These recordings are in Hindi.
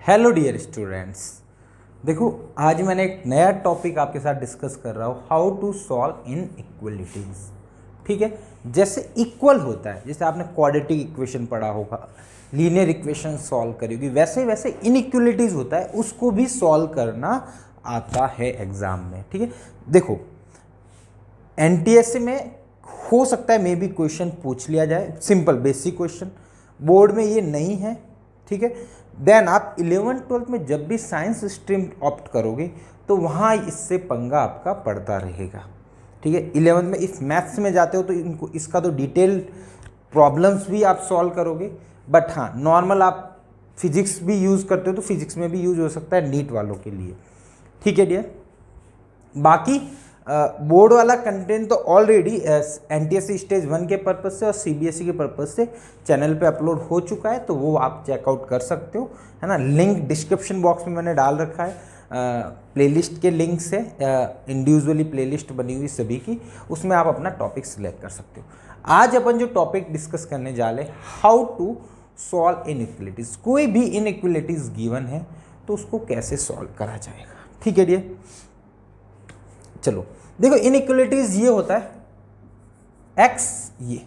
हेलो डियर स्टूडेंट्स, देखो आज मैंने एक नया टॉपिक आपके साथ डिस्कस कर रहा हूँ, हाउ टू सॉल्व इन इक्वलिटीज़। ठीक है, जैसे इक्वल होता है, जैसे आपने क्वाड्रेटिक इक्वेशन पढ़ा होगा, लीनियर इक्वेशन सॉल्व करी होगी, वैसे वैसे इनइक्वलिटीज़ होता है, उसको भी सॉल्व करना आता है एग्ज़ाम में। ठीक है, देखो एनटीएससी में हो सकता है मे बी क्वेश्चन पूछ लिया जाए, सिंपल बेसिक क्वेश्चन, बोर्ड में ये नहीं है। ठीक है, देन आप 11th-12th में जब भी साइंस स्ट्रीम ऑप्ट करोगे तो वहाँ इससे पंगा आपका पड़ता रहेगा। ठीक है, 11th में इस मैथ्स में जाते हो तो इनको इसका तो डिटेल प्रॉब्लम्स भी आप सॉल्व करोगे, बट हाँ नॉर्मल आप फिजिक्स भी यूज़ करते हो तो फिजिक्स में भी यूज हो सकता है नीट वालों के लिए। ठीक है डियर, बाकी बोर्ड वाला कंटेंट तो ऑलरेडी एनटीएससी स्टेज 1 के पर्पज़ से और सीबीएसई के पर्पज़ से चैनल पे अपलोड हो चुका है, तो वो आप चेकआउट कर सकते हो, है ना। लिंक डिस्क्रिप्शन बॉक्स में मैंने डाल रखा है, प्लेलिस्ट के लिंक से इंडिविजुअली प्लेलिस्ट बनी हुई सभी की, उसमें आप अपना टॉपिक सिलेक्ट कर सकते हो। आज अपन जो टॉपिक डिस्कस करने जा रहे, हाउ टू सॉल्व इनइक्वलिटीज़। कोई भी इनइक्वलिटीज़ गिवन है तो उसको कैसे सॉल्व करा जाएगा। ठीक है डियर, चलो देखो इनइक्वलिटीज ये होता है x, ये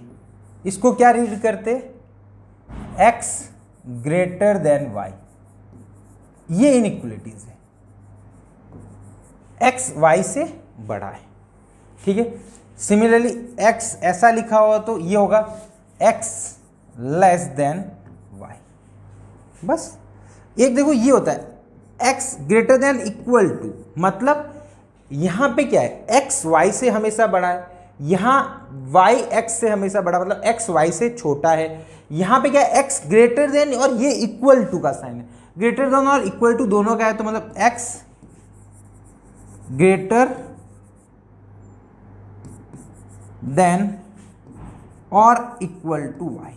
इसको क्या रीड करते, x ग्रेटर देन y, ये इनइक्वलिटीज है, x y से बड़ा है। ठीक है, सिमिलरली x ऐसा लिखा हुआ तो ये होगा x लेस देन y। बस एक देखो ये होता है x greater than equal to, मतलब यहां पे क्या है, x y से हमेशा बड़ा है, यहां y x से हमेशा बड़ा, मतलब x y से छोटा है। यहां पे क्या है, x ग्रेटर देन और ये इक्वल टू का साइन है, ग्रेटर देन और इक्वल टू दोनों का है, तो मतलब x ग्रेटर देन और इक्वल टू y,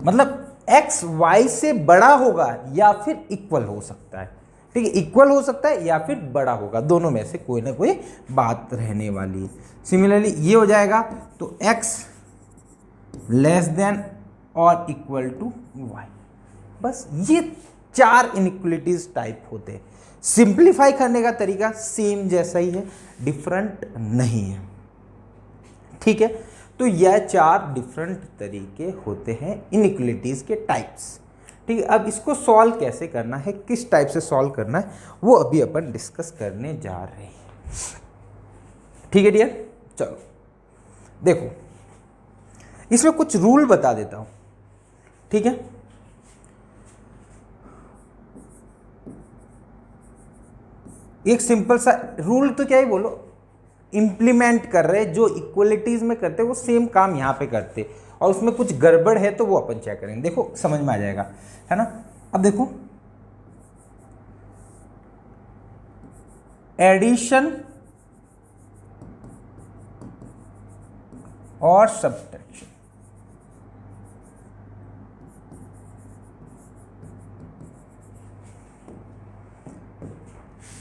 मतलब x y से बड़ा होगा या फिर इक्वल हो सकता है। ठीक है, इक्वल हो सकता है या फिर बड़ा होगा, दोनों में से कोई ना कोई बात रहने वाली है। सिमिलरली ये हो जाएगा तो x लेस देन और इक्वल टू y। बस ये चार इनइक्वलिटीज टाइप होते हैं। सिंप्लीफाई करने का तरीका सेम जैसा ही है, डिफरेंट नहीं है। ठीक है, तो यह चार डिफरेंट तरीके होते हैं इनइक्वलिटीज के टाइप्स। ठीक है, अब इसको सॉल्व कैसे करना है, किस टाइप से सॉल्व करना है, वो अभी अपन डिस्कस करने जा रहे हैं। ठीक है डियर, चलो देखो इसमें कुछ रूल बता देता हूं। ठीक है, एक सिंपल सा रूल, तो क्या ही बोलो, इंप्लीमेंट कर रहे, जो इक्वलिटीज में करते वो सेम काम यहां पे करते, और उसमें कुछ गड़बड़ है तो वो अपन चेक करेंगे, देखो समझ में आ जाएगा, है ना। अब देखो एडिशन और subtraction,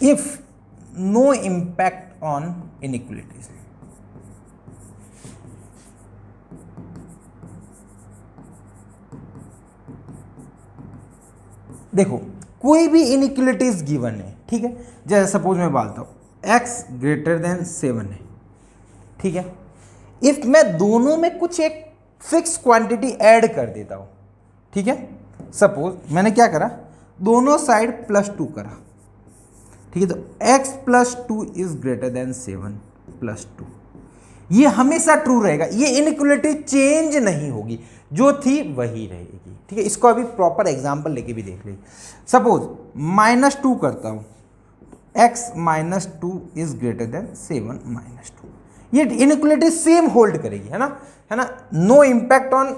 if no impact on inequalities. देखो कोई भी इनइक्वलिटीज गिवन है, ठीक है, जैसे सपोज मैं बोलता हूं x ग्रेटर देन 7 है। ठीक है, इफ मैं दोनों में कुछ एक फिक्स क्वांटिटी ऐड कर देता हूं, ठीक है, सपोज मैंने क्या करा, दोनों साइड +2 करा। ठीक है, तो x + 2 इज ग्रेटर देन 7 + 2, ये हमेशा ट्रू रहेगा, ये इनइक्वलिटी चेंज नहीं होगी, जो थी वही रहेगी। ठीक है, इसको अभी प्रॉपर एग्जांपल लेके भी देख लीजिए। सपोज -2 करता हूं, x - 2 इज ग्रेटर देन 7 - 2, ये इनइक्वलिटी सेम होल्ड करेगी, है ना, नो इंपैक्ट ऑन,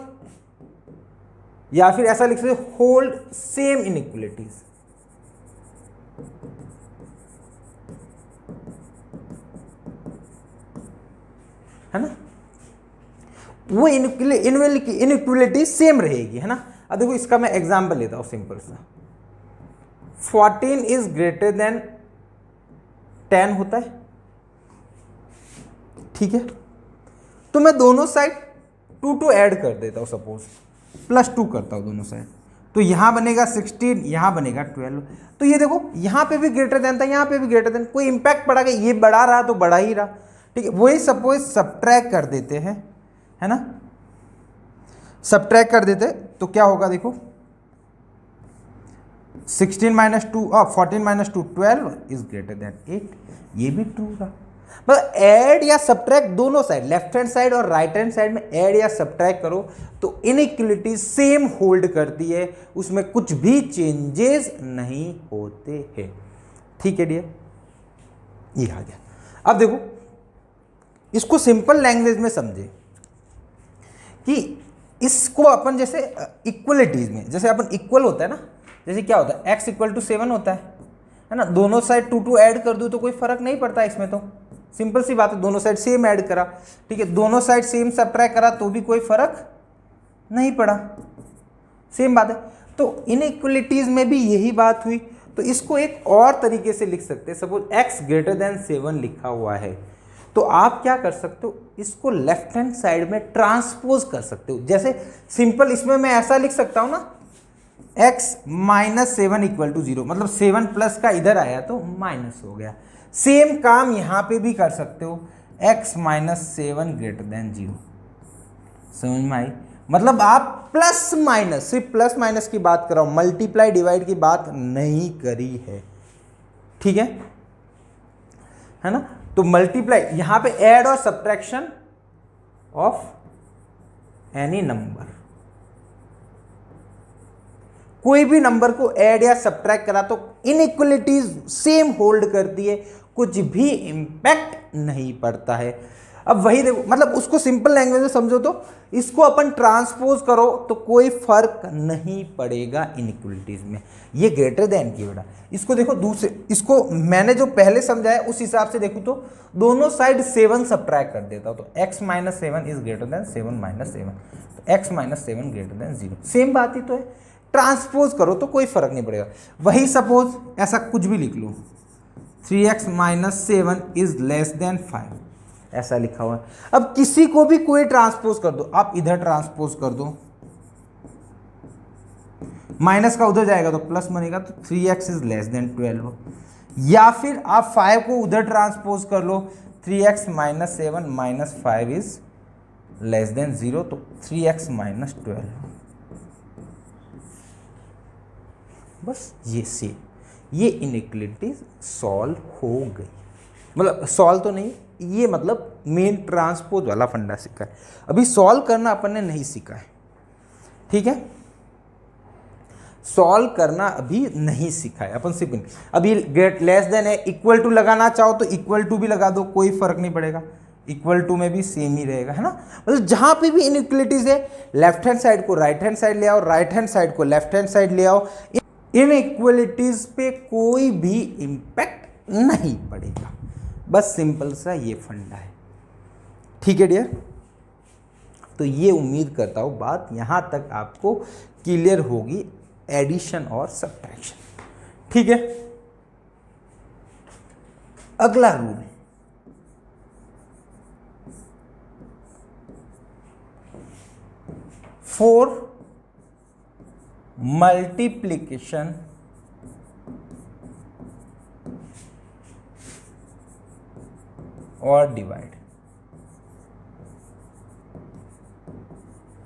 या फिर ऐसा लिख सकते होल्ड सेम इनइक्वलिटीज। है ना, वो इनइक्वलिटी सेम रहेगी, है ना। अब देखो इसका मैं एग्जांपल लेता हूं सिंपल सा, 14 इज ग्रेटर देन 10 होता है। ठीक है, तो मैं दोनों साइड 2 ऐड कर देता हूं, सपोज +2 करता हूं दोनों साइड, तो यहाँ बनेगा 16, यहाँ बनेगा 12। तो ये देखो यहाँ पे भी ग्रेटर देन था, यहाँ पे भी ग्रेटर देन, कोई इंपैक्ट पड़ा कि ये बढ़ा रहा तो बढ़ा ही रहा। ठीक है, वही सपोज सब्ट्रैक्ट कर देते हैं, है ना, सब्ट्रैक्ट कर देते तो क्या होगा देखो, 16 minus 2 14 minus 2 12 is greater then 8, ये भी ट्रू रहा। मतलब ऐड या सब्ट्रैक्ट दोनों साइड, लेफ्ट हैंड साइड और राइट हैंड साइड में ऐड या सब्ट्रैक्ट करो तो इनइक्वलिटी सेम होल्ड करती है, उसमें कुछ भी चेंजेस नहीं होते हैं। ठीक है डियर, ये आ गया। अब देखो इसको सिंपल लैंग्वेज में समझे कि इसको अपन जैसे इक्वलिटीज में, जैसे अपन इक्वल होता है ना, जैसे क्या होता है x इक्वल टू 7 होता है ना, दोनों साइड 2 2 ऐड कर दूं तो कोई फर्क नहीं पड़ता इसमें, तो सिंपल सी बात है, दोनों साइड सेम ऐड करा, ठीक है, दोनों साइड सेम सब्ट्रैक्ट करा तो भी कोई फर्क नहीं पड़ा, सेम बात है। तो इनइक्वलिटीज में भी यही बात हुई। तो इसको एक और तरीके से लिख सकते हैं, सपोज x ग्रेटर देन 7 लिखा हुआ है तो आप क्या कर सकते हो, इसको लेफ्ट हैंड साइड में ट्रांसपोज कर सकते हो। जैसे सिंपल इसमें मैं ऐसा लिख सकता हूं ना, x माइनस 7 इक्वल टू 0, मतलब 7 प्लस का इधर आया तो माइनस हो गया। सेम काम यहां पे भी कर सकते हो, x माइनस 7 ग्रेटर देन 0, समझ में आई? मतलब आप प्लस माइनस, सिर्फ प्लस माइनस की बात कर रहा हूं, मल्टीप्लाई डिवाइड की बात नहीं करी है, ठीक है ना। तो मल्टीप्लाई यहां पे ऐड और सब्ट्रैक्शन ऑफ एनी नंबर, कोई भी नंबर को ऐड या सब्ट्रैक्ट करा तो इनइक्वलिटीज सेम होल्ड करती है, कुछ भी इंपैक्ट नहीं पड़ता है। अब वही देखो, मतलब उसको सिंपल लैंग्वेज में समझो तो इसको अपन ट्रांसपोज करो तो कोई फर्क नहीं पड़ेगा इनइक्वलिटीज में। ये ग्रेटर देन की बेटा, इसको देखो दूसरे, इसको मैंने जो पहले समझाया उस हिसाब से देखो तो दोनों साइड 7 सब्ट्रैक्ट कर देता हूं तो x minus 7 is greater then 7 minus 7, तो x minus 7 greater than 0, same बात ही तो है। ट्रांसपोज करो तो कोई फर्क नहीं पड़ेगा। वही सपोज ऐसा कुछ भी लिख लो, 3x minus 7 is less then 5, ऐसा लिखा हुआ है। अब किसी को भी कोई ट्रांसपोज कर दो, आप इधर ट्रांसपोज कर दो, माइनस का उधर जाएगा तो प्लस बनेगा, तो 3x इज लेस देन 12। या फिर आप 5 को उधर ट्रांसपोज कर लो, 3x minus 7 minus 5 is less then 0, तो 3x माइनस 12। बस ये से ये इनइक्वलिटीज सॉल्व हो गई, मतलब सॉल्व तो नहीं, ये मतलब मेन ट्रांसपोज वाला फंडा सीखा है, अभी सॉल्व करना अपन ने नहीं सीखा है, ठीक है, सॉल्व करना अभी नहीं सीखा है अपन सिर्फ। अभी ग्रेट लेस देन है, इक्वल टू लगाना चाहो तो इक्वल टू भी लगा दो, कोई फर्क नहीं पड़ेगा, इक्वल टू में भी सेम ही रहेगा, है ना। मतलब जहां पे भी इनइक्वलिटीज है, लेफ्ट हैंड साइड को राइट हैंड साइड ले आओ, राइट हैंड साइड को लेफ्ट हैंड साइड ले आओ, इनइक्वलिटीज पे कोई भी इंपैक्ट नहीं पड़ेगा। बस सिंपल सा ये फंडा है, ठीक है डियर। तो ये उम्मीद करता हूं बात यहां तक आपको क्लियर होगी, एडिशन और सब्ट्रैक्शन, ठीक है। अगला रूल, फॉर मल्टीप्लिकेशन और डिवाइड।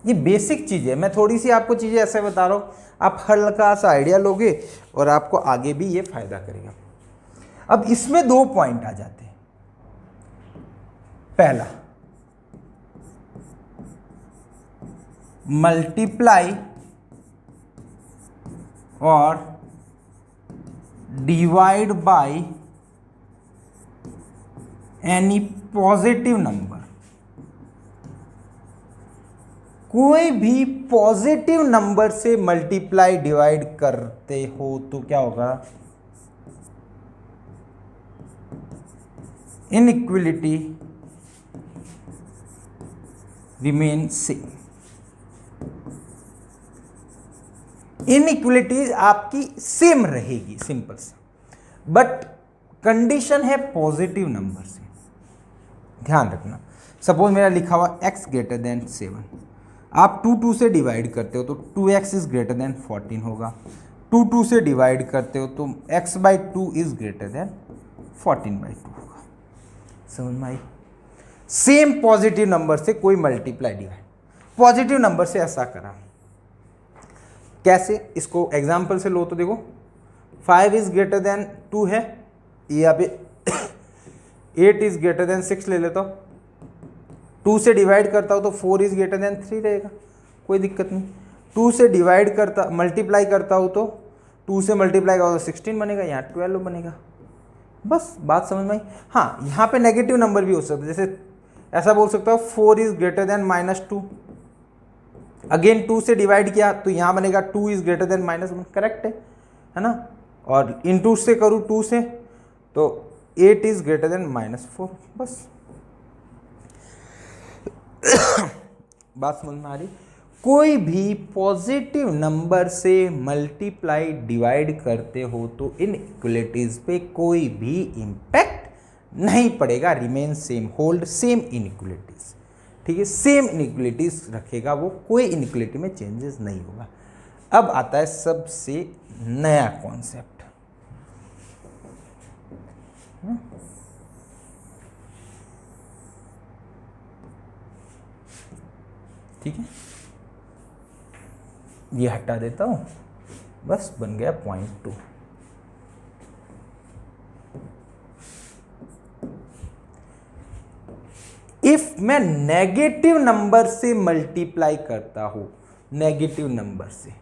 ये बेसिक चीज है, मैं थोड़ी सी आपको चीजें ऐसे बता रहा हूं, आप हल्का सा आइडिया लोगे और आपको आगे भी ये फायदा करेगा। अब इसमें 2 पॉइंट आ जाते हैं। पहला, मल्टीप्लाई और divide by any positive number. कोई भी पॉजिटिव नंबर से मल्टीप्लाई डिवाइड करते हो तो क्या होगा, इनइक्वलिटी रिमेन सेम। इनइक्वलिटीज आपकी सेम रहेगी, सिंपल सा, बट कंडीशन है पॉजिटिव नंबर से, ध्यान रखना। सपोज मेरा लिखा हुआ x ग्रेटर देन 7, आप 2 से डिवाइड करते हो तो 2x इज ग्रेटर देन 14 होगा, 2 से डिवाइड करते हो तो x/2 इज ग्रेटर देन 14/2 होगा। समझ में आई? सेम पॉजिटिव नंबर से कोई मल्टीप्लाई डिवाइड, पॉजिटिव नंबर से ऐसा करा, कैसे? इसको एग्जाम्पल से लो तो देखो 5 इज ग्रेटर देन 2 है, यहाँ पे 8 इज ग्रेटर देन 6 ले लेता हूँ, 2 से डिवाइड करता हूँ तो 4 इज ग्रेटर देन 3 रहेगा, कोई दिक्कत नहीं। 2 से डिवाइड करता मल्टीप्लाई करता हूँ तो 2 से मल्टीप्लाई करो तो 16 बनेगा, यहाँ 12 बनेगा। बस बात समझ में आई? हाँ, यहाँ पे नेगेटिव नंबर भी हो सकता है, जैसे ऐसा बोल सकता हूँ 4 इज ग्रेटर देन -2, अगेन 2 से डिवाइड किया तो यहाँ बनेगा 2 इज ग्रेटर देन -1, करेक्ट है ना? और इनटू से करूँ 2 से तो 8 इज ग्रेटर देन -4, बस। बात समझ में आ रही? कोई भी पॉजिटिव नंबर से मल्टीप्लाई डिवाइड करते हो तो इनइक्वलिटीज पे कोई भी इम्पैक्ट नहीं पड़ेगा, remain same, hold same inequalities. ठीक है, सेम इनइक्वलिटीज रखेगा वो, कोई इनइक्वलिटी में चेंजेस नहीं होगा। अब आता है सबसे नया कॉन्सेप्ट, ठीक है, ये हटा देता हूं, बस बन गया पॉइंट 2। इफ मैं नेगेटिव नंबर से मल्टीप्लाई करता हूं, नेगेटिव नंबर से,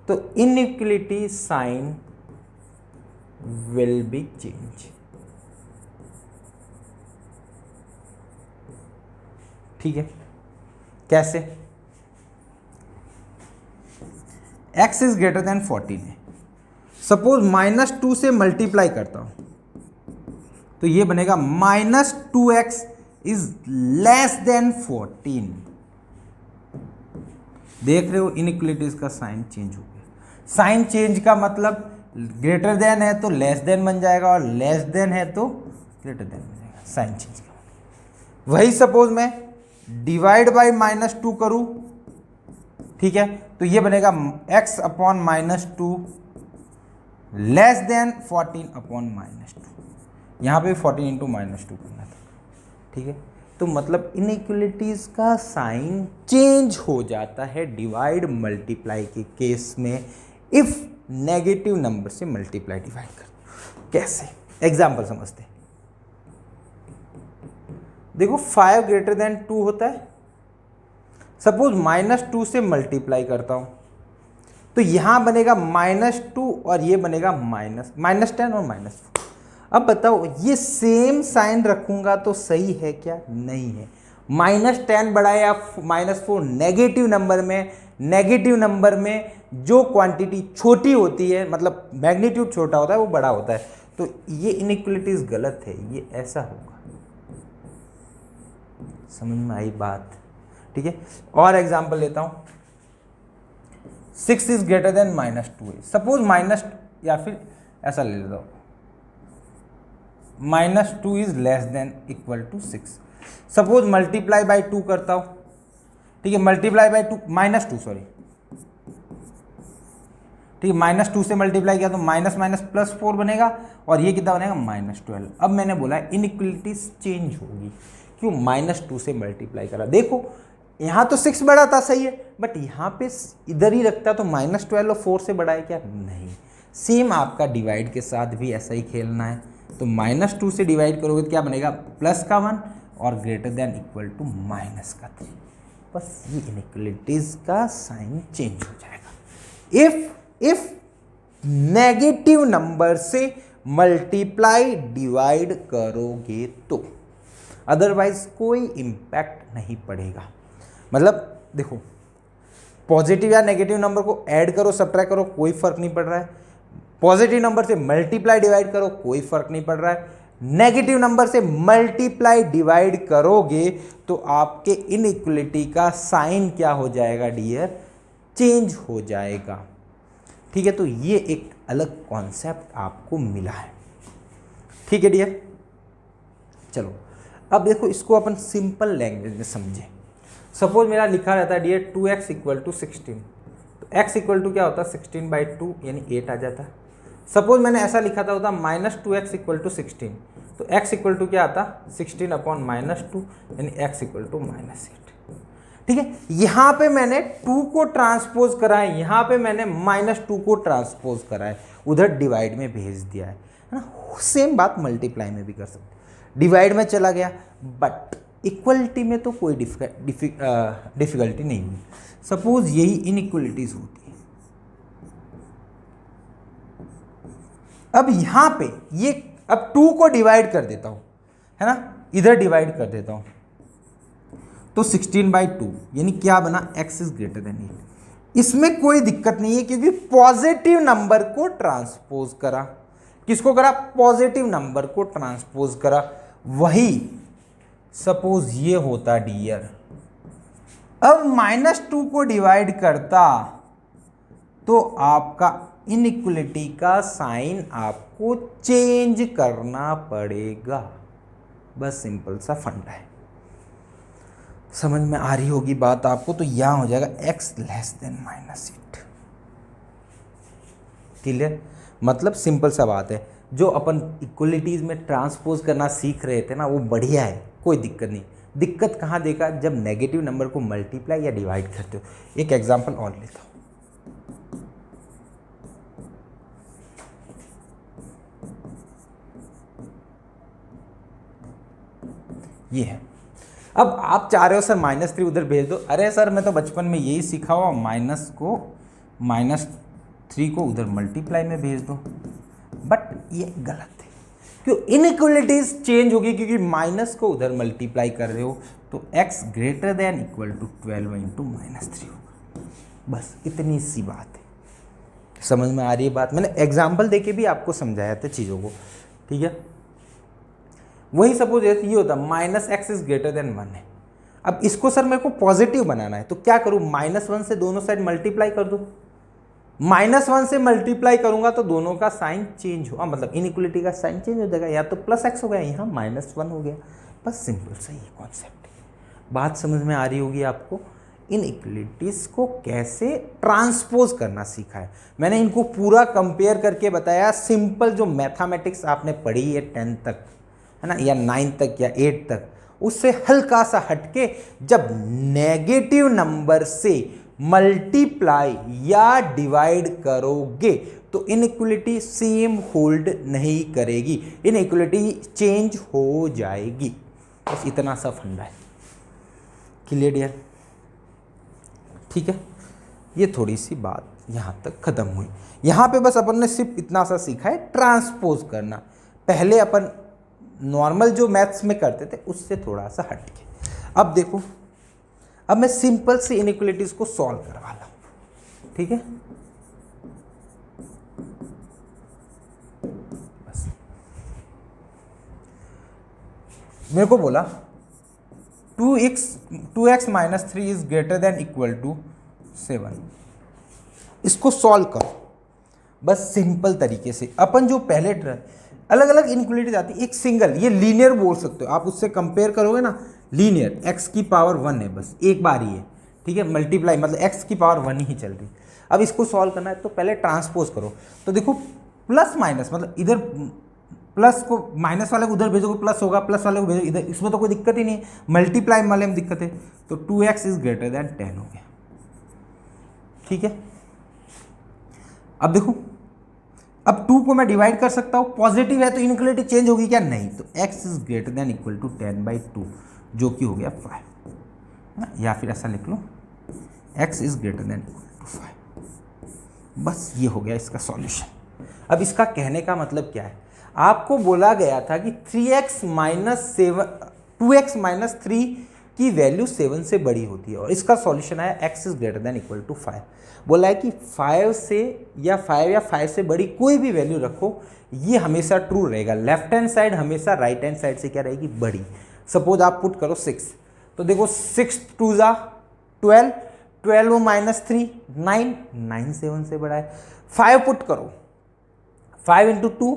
तो inequality sign will be change. ठीक है, कैसे? x इज ग्रेटर देन 14 है, सपोज -2 से मल्टीप्लाई करता हूं तो ये बनेगा -2x इज लेस देन 14। देख रहे हो, इनइक्वलिटीज का साइन चेंज हो गया। साइन चेंज का मतलब ग्रेटर देन है तो लेस देन बन जाएगा, और लेस देन है तो ग्रेटर देन बन जाएगा, साइन चेंज का मतलब। वही सपोज मैं डिवाइड बाई -2 करूं, ठीक है, तो ये बनेगा x upon -2 less than 14 upon -2। यहाँ पे 14 इंटू -2 करना था। ठीक है, तो मतलब इनइक्वलिटीज का साइन चेंज हो जाता है डिवाइड मल्टीप्लाई के केस में, इफ नेगेटिव नंबर से मल्टीप्लाई डिवाइड कर। कैसे? एग्जाम्पल समझते हैं। देखो 5 ग्रेटर देन 2 होता है, सपोज -2 से मल्टीप्लाई करता हूं तो यहां बनेगा -2 और ये बनेगा -10 और -4। अब बताओ, ये सेम साइन रखूंगा तो सही है क्या? नहीं है। -10 बड़ा या -4, नेगेटिव नंबर में जो क्वांटिटी छोटी होती है, मतलब मैग्नीट्यूड छोटा होता है, वो बड़ा होता है। तो ये इनइक्वलिटीज गलत है, ये ऐसा होगा। समझ में आई बात? ठीक है, और एग्जांपल लेता हूं। 6 इज ग्रेटर देन -2 है, सपोज या फिर ऐसा ले लेता हूं, -2 is less than equal to 6। Suppose multiply by 2 करता हूं, ठीक है, मल्टीप्लाई बाई 2 -2 सॉरी, ठीक है, -2 से मल्टीप्लाई किया तो -+4 बनेगा, और ये कितना बनेगा -12। अब मैंने बोला इनइक्वलिटीज चेंज होगी, क्यों? -2 से मल्टीप्लाई करा। देखो यहाँ तो 6 बड़ा था, सही है, बट यहाँ पे इधर ही रखता तो -12 और 4 से बड़ा है क्या? नहीं। सेम आपका डिवाइड के साथ भी ऐसा ही खेलना है। तो -2 से डिवाइड करोगे तो क्या बनेगा? +1 और ग्रेटर देन इक्वल टू -3। बस ये इनइक्वलिटीज का साइन चेंज हो जाएगा इफ नेगेटिव नंबर से मल्टीप्लाई डिवाइड करोगे तो, अदरवाइज कोई इम्पैक्ट नहीं पड़ेगा। मतलब देखो, पॉजिटिव या नेगेटिव नंबर को ऐड करो, सब्ट्रैक्ट करो, कोई फर्क नहीं पड़ रहा है। पॉजिटिव नंबर से मल्टीप्लाई डिवाइड करो, कोई फर्क नहीं पड़ रहा है। नेगेटिव नंबर से मल्टीप्लाई डिवाइड करोगे तो आपके इनइक्वलिटी का साइन क्या हो जाएगा डियर? चेंज हो जाएगा। ठीक है, तो ये एक अलग कॉन्सेप्ट आपको मिला है। ठीक है डियर, चलो अब देखो इसको अपन सिंपल लैंग्वेज में समझें। सपोज मेरा लिखा रहता है डियर 2x इक्वल टू 16, तो x इक्वल टू क्या होता है 16/2 यानी 8 आ जाता है। सपोज मैंने ऐसा लिखा था होता -2x इक्वल टू 16, तो x इक्वल टू क्या आता 16/-2 यानी x इक्वल टू -8। ठीक है, यहाँ पे मैंने 2 को ट्रांसपोज करा है, यहाँ पे मैंने -2 को ट्रांसपोज करा है, उधर डिवाइड में भेज दिया है ना। सेम बात मल्टीप्लाई में भी कर सकते, डिवाइड में चला गया, बट इक्वलिटी में तो कोई डिफिकल्टी नहीं हुई। सपोज यही इनइक्वलिटीज होती है, अब यहाँ पे ये अब 2 को डिवाइड कर देता हूँ, है ना, इधर डिवाइड कर देता हूँ, तो 16/2 यानी क्या बना x इज ग्रेटर देन 8। इसमें कोई दिक्कत नहीं है क्योंकि पॉजिटिव नंबर को ट्रांसपोज करा। किसको करा? पॉजिटिव नंबर को ट्रांसपोज करा। वही सपोज ये होता डियर, अब -2 को डिवाइड करता तो आपका इनइक्वलिटी का साइन आपको चेंज करना पड़ेगा। बस सिंपल सा फंडा है, समझ में आ रही होगी बात आपको। तो यहां हो जाएगा x लेस देन -8। क्लियर? मतलब सिंपल सा बात है, जो अपन इक्वलिटीज में ट्रांसपोज करना सीख रहे थे ना, वो बढ़िया है, कोई दिक्कत नहीं। दिक्कत कहाँ देखा? जब नेगेटिव नंबर को मल्टीप्लाई या डिवाइड करते हो। एक एग्जांपल और लेता हूं, ये है। अब आप चाह रहे हो सर -3 उधर भेज दो। अरे सर मैं तो बचपन में यही सीखा हुआ, -3 को उधर मल्टीप्लाई में भेज दो, बट ये गलत है। क्यों? इनइक्वलिटीज चेंज होगी क्योंकि माइनस को उधर मल्टीप्लाई कर रहे हो, तो x greater than equal to 12 × -3 होगा। बस इतनी सी बात है। समझ में आ रही है बात? मैंने एग्जाम्पल देके भी आपको समझाया था चीज़ों को, ठीक है। वही सपोज ये होता -x इज ग्रेटर देन 1 है। अब इसको सर मेरे को पॉजिटिव बनाना है, तो क्या करूँ? -1 से दोनों साइड मल्टीप्लाई कर दूँ। -1 से मल्टीप्लाई करूंगा तो दोनों का साइन चेंज हो, मतलब इनइक्वलिटी का साइन चेंज हो जाएगा, या तो +x हो गया, यहाँ -1 हो गया। बस सिंपल सा ये कॉन्सेप्ट है। बात समझ में आ रही होगी आपको। इनइक्वलिटीज को कैसे ट्रांसपोज करना सीखा है मैंने, इनको पूरा कंपेयर करके बताया। सिंपल जो मैथमेटिक्स आपने पढ़ी है 10th तक, है ना, या 9th तक या 8th तक, उससे हल्का सा हटके जब नेगेटिव नंबर से मल्टीप्लाई या डिवाइड करोगे तो इनइक्वलिटी सेम होल्ड नहीं करेगी, इनइक्वलिटी चेंज हो जाएगी। बस इतना सा फंडा है। Clear dear? ठीक है, ये थोड़ी सी बात यहाँ तक खत्म हुई। यहाँ पे बस अपन ने सिर्फ इतना सा सीखा है ट्रांसपोज करना। पहले अपन नॉर्मल जो मैथ्स में करते थे उससे थोड़ा सा हटके। अब देखो, अब मैं सिंपल सी इनइक्वलिटीज को सॉल्व करवा रहा हूं, ठीक है। बस मेरे को बोला 2x - 3 is greater than equal to 7। इसको सॉल्व करो बस सिंपल तरीके से। अपन जो पहले अलग अलग इनइक्वलिटीज आती है, एक सिंगल, ये लीनियर बोल सकते हो आप, उससे कंपेयर करोगे ना, लीनियर x की पावर 1 है, बस एक बार ही है, ठीक है। मल्टीप्लाई मतलब x की पावर 1 ही चल रही। अब इसको सॉल्व करना है तो पहले ट्रांसपोज करो। तो देखो प्लस माइनस, मतलब इधर प्लस को माइनस वाले को उधर भेजोगे प्लस होगा, प्लस वाले को भेजो इधर, इसमें तो कोई दिक्कत ही नहीं है। मल्टीप्लाई वाले में दिक्कत है, तो 2x इज ग्रेटर देन 10 हो गया, ठीक है। अब देखो, अब 2 को मैं डिवाइड कर सकता हूँ, पॉजिटिव है तो इनइक्वलिटी चेंज होगी क्या? नहीं। तो x is greater than equal to 10/2 जो कि हो गया 5, या फिर ऐसा लिख लो x is greater than equal to 5। बस ये हो गया इसका सॉल्यूशन। अब इसका कहने का मतलब क्या है? आपको बोला गया था कि 2x - 3 की वैल्यू 7 से बड़ी होती है, और इसका सॉल्यूशन है x is greater than equal to 5। बोला है कि 5 से या 5 से बड़ी कोई भी वैल्यू रखो, ये हमेशा ट्रू रहेगा। लेफ्ट हैंड साइड हमेशा राइट हैंड साइड से क्या रहेगी? बड़ी। सपोज आप पुट करो 6, तो देखो 6 2 × 12, 12 - 3 9, 9 7 से बड़ा है। 5 पुट करो, 5 × 2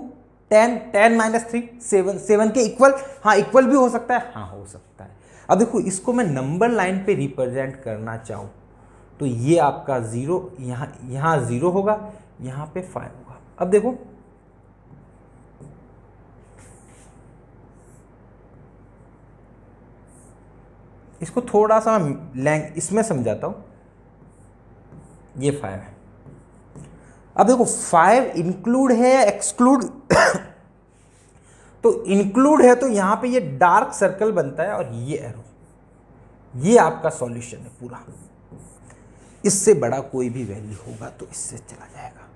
10, 10 - 3 7, 7 के इक्वल। हाँ इक्वल भी हो सकता है, हाँ हो सकता है। अब देखो इसको मैं नंबर लाइन पे रिप्रेजेंट करना चाहूँ तो ये आपका 0, यहाँ 0 होगा, यहाँ पे 5 होगा। अब देखो इसको थोड़ा सा इसमें समझाता हूँ। ये 5 है। अब देखो 5 इंक्लूड है या एक्सक्लूड तो इंक्लूड है तो यहां पे ये डार्क सर्कल बनता है और ये एरो, ये आपका सॉल्यूशन है पूरा। इससे बड़ा कोई भी वैल्यू होगा तो इससे चला जाएगा,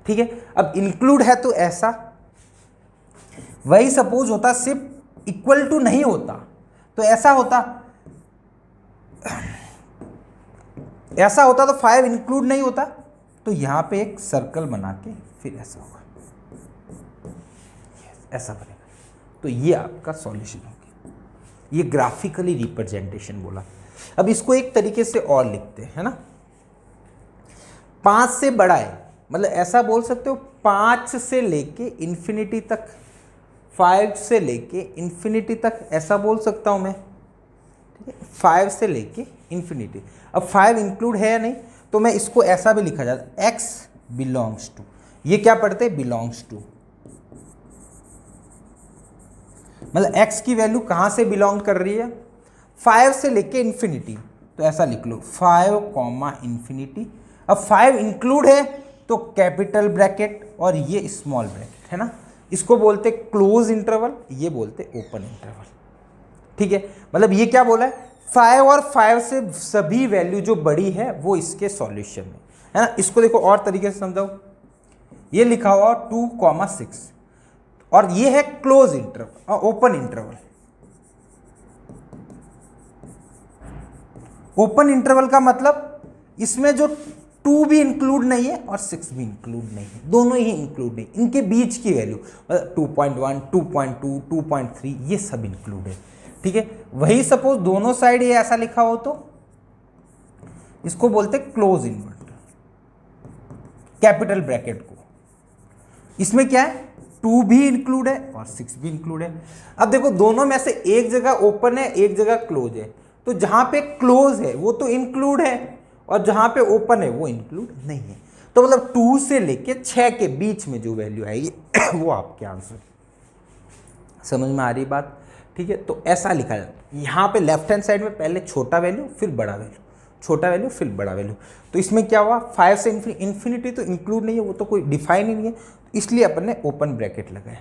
ठीक है। अब इंक्लूड है तो ऐसा, वही सपोज होता सिर्फ इक्वल टू नहीं होता तो ऐसा होता, ऐसा होता तो 5 इंक्लूड नहीं होता, तो यहां पे एक सर्कल बना के फिर ऐसा होगा, ऐसा बनेगा। तो ये आपका सॉल्यूशन हो गया, ये ग्राफिकली रिप्रेजेंटेशन बोला। अब इसको एक तरीके से और लिखते हैं, है ना। 5 से बड़ा है, मतलब ऐसा बोल सकते हो 5 से लेके इन्फिनिटी तक, 5 से लेके इन्फिनिटी तक, ऐसा बोल सकता हूं मैं, ठीक है। 5 से लेके इन्फिनिटी। अब 5 इंक्लूड है या नहीं, तो मैं इसको ऐसा भी लिखा जाता है, x बिलोंग्स टू, ये क्या पढ़ते हैं, बिलोंग्स टू, मतलब x की वैल्यू कहां से बिलोंग कर रही है, 5 से लेके इन्फिनिटी, तो ऐसा लिख लो 5 इन्फिनिटी। अब 5 इंक्लूड है तो कैपिटल ब्रैकेट और ये स्मॉल ब्रैकेट, है ना। इसको बोलते क्लोज इंटरवल, ये बोलते ओपन इंटरवल, ठीक है। मतलब ये क्या बोला है, 5 और 5 से सभी वैल्यू जो बड़ी है वो इसके सॉल्यूशन में, है ना। इसको देखो और तरीके से समझाओ, ये लिखा हुआ 2,6 और ये है क्लोज इंटरवल और ओपन इंटरवल। ओपन इंटरवल का मतलब इसमें जो 2 भी इंक्लूड नहीं है और 6 भी इंक्लूड नहीं है, दोनों ही इंक्लूड नहीं, इनके बीच की वैल्यू 2.1, 2.2, 2.3 ये सब इंक्लूड है, ठीक है। वही सपोज दोनों साइड ये ऐसा लिखा हो तो इसको बोलते क्लोज इन्वर्टर, कैपिटल ब्रैकेट को। इसमें क्या है, 2 भी इंक्लूड है और 6 भी इंक्लूड है। अब देखो दोनों में से एक जगह ओपन है, एक जगह क्लोज है, तो जहां पे क्लोज है वो तो इंक्लूड है और जहां पे ओपन है वो इंक्लूड नहीं है। तो मतलब 2 से लेके 6 के बीच में जो वैल्यू आएगी वो आपके आंसर। समझ में आ रही बात, ठीक है। तो ऐसा लिखा जाता है, यहाँ पे लेफ्ट हैंड साइड में पहले छोटा वैल्यू फिर बड़ा वैल्यू, छोटा वैल्यू फिर बड़ा वैल्यू। तो इसमें क्या हुआ, 5 से इन्फिनिटी तो इंक्लूड नहीं है, वो तो कोई डिफाइन ही नहीं है, इसलिए अपन ने ओपन ब्रैकेट लगाया,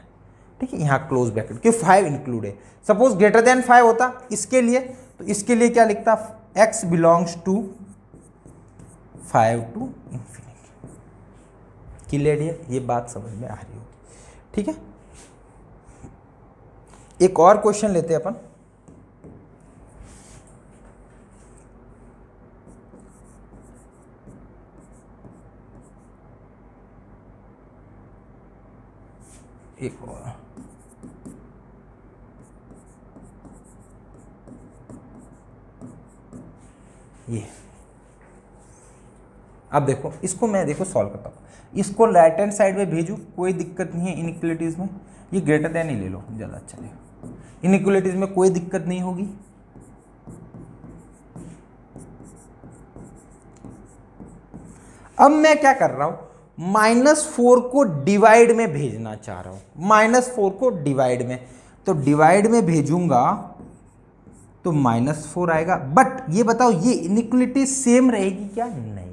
ठीक है। यहाँ क्लोज ब्रैकेट क्यों, 5 इंक्लूड है। सपोज ग्रेटर देन 5 होता इसके लिए, तो इसके लिए क्या लिखता, x belongs to 5 to infinity. Clear है, ये बात समझ में आ रही होगी, ठीक है। एक और क्वेश्चन लेते हैं अपन, एक और, ये। अब देखो इसको मैं सॉल्व करता हूँ, इसको राइट हैंड साइड में भेजूँ कोई दिक्कत नहीं है, इनइक्वलिटीज में ये ग्रेटर देन ही ले लो ज़्यादा अच्छा रहेगा, इनइक्वलिटीज में कोई दिक्कत नहीं होगी। अब मैं क्या कर रहा हूं, -4 को डिवाइड में भेजना चाह रहा हूं, -4 को डिवाइड में, तो डिवाइड में भेजूंगा तो -4 आएगा। बट ये बताओ ये इनइक्वलिटी सेम रहेगी क्या, नहीं,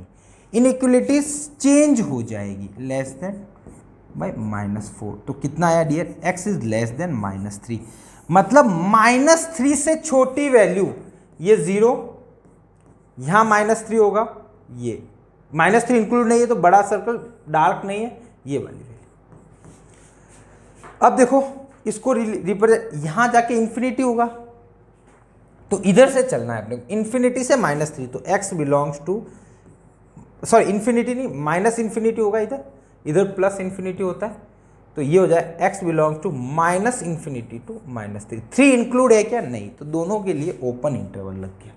इनइक्वलिटी चेंज हो जाएगी, लेस देन बाय -4। तो कितना आया dear, x is less than -3, मतलब -3 से छोटी वैल्यू, ये 0, यहां -3 होगा, ये -3 इंक्लूड नहीं है तो बड़ा सर्कल डार्क नहीं है, ये वाली वैल्यू। अब देखो इसको रिप्रेजेंट, यहां जाके इन्फिनिटी होगा तो इधर से चलना है अपने को, इन्फिनिटी से -3, तो x belongs to, sorry infinity नहीं, माइनस इन्फिनिटी होगा इधर, इधर प्लस इन्फिनिटी होता है, तो ये हो जाए x belongs to -minus infinity to -3। 3 include है क्या, नहीं, तो दोनों के लिए ओपन इंटरवल लग गया।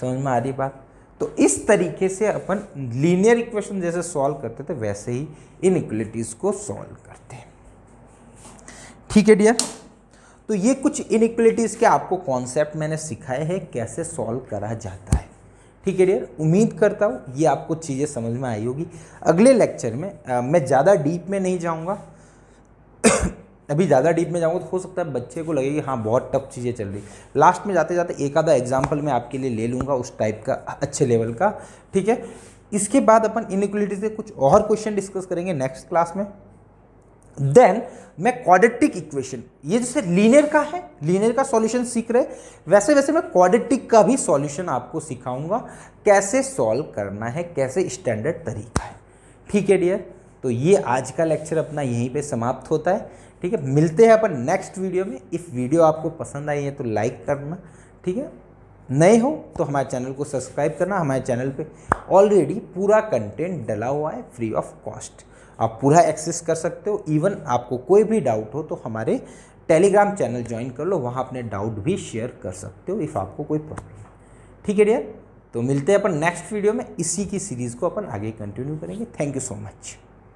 समझ में आ रही बात। तो इस तरीके से अपन लीनियर इक्वेशन जैसे सॉल्व करते थे वैसे ही इनइक्वलिटीज को सॉल्व करते हैं, ठीक है डियर। तो ये कुछ इनइक्वलिटीज़ के आपको कॉन्सेप्ट मैंने सिखाए हैं कैसे सॉल्व करा जाता है। ठीक है डियर, उम्मीद करता हूँ ये आपको चीज़ें समझ में आई होगी। अगले लेक्चर में मैं ज़्यादा डीप में नहीं जाऊँगा अभी ज़्यादा डीप में जाऊँगा तो हो सकता है बच्चे को लगे कि हाँ बहुत टफ चीज़ें चल रही। लास्ट में जाते जाते एक आधा एग्जाम्पल मैं आपके लिए ले लूँगा उस टाइप का अच्छे लेवल का। ठीक है, इसके बाद अपन इनइक्वलिटी से कुछ और क्वेश्चन डिस्कस करेंगे नेक्स्ट क्लास में। देन मैं क्वाड्रेटिक इक्वेशन, ये जैसे लीनियर का है, लीनियर का सॉल्यूशन सीख रहे वैसे वैसे मैं क्वाड्रेटिक का भी सॉल्यूशन आपको सिखाऊंगा कैसे सॉल्व करना है, कैसे स्टैंडर्ड तरीका है। ठीक है डियर, तो ये आज का लेक्चर अपना यहीं पे समाप्त होता है। ठीक है, मिलते हैं अपन नेक्स्ट वीडियो में। इफ वीडियो आपको पसंद आई है तो लाइक करना। ठीक है, नए हो तो हमारे चैनल को सब्सक्राइब करना। हमारे चैनल पे ऑलरेडी पूरा कंटेंट डला हुआ है फ्री ऑफ कॉस्ट, आप पूरा एक्सेस कर सकते हो। इवन आपको कोई भी डाउट हो तो हमारे टेलीग्राम चैनल ज्वाइन कर लो, वहाँ अपने डाउट भी शेयर कर सकते हो इफ़ आपको कोई प्रॉब्लम है। ठीक है डियर, तो मिलते हैं अपन नेक्स्ट वीडियो में। इसी की सीरीज़ को अपन आगे कंटिन्यू करेंगे। Thank you so much.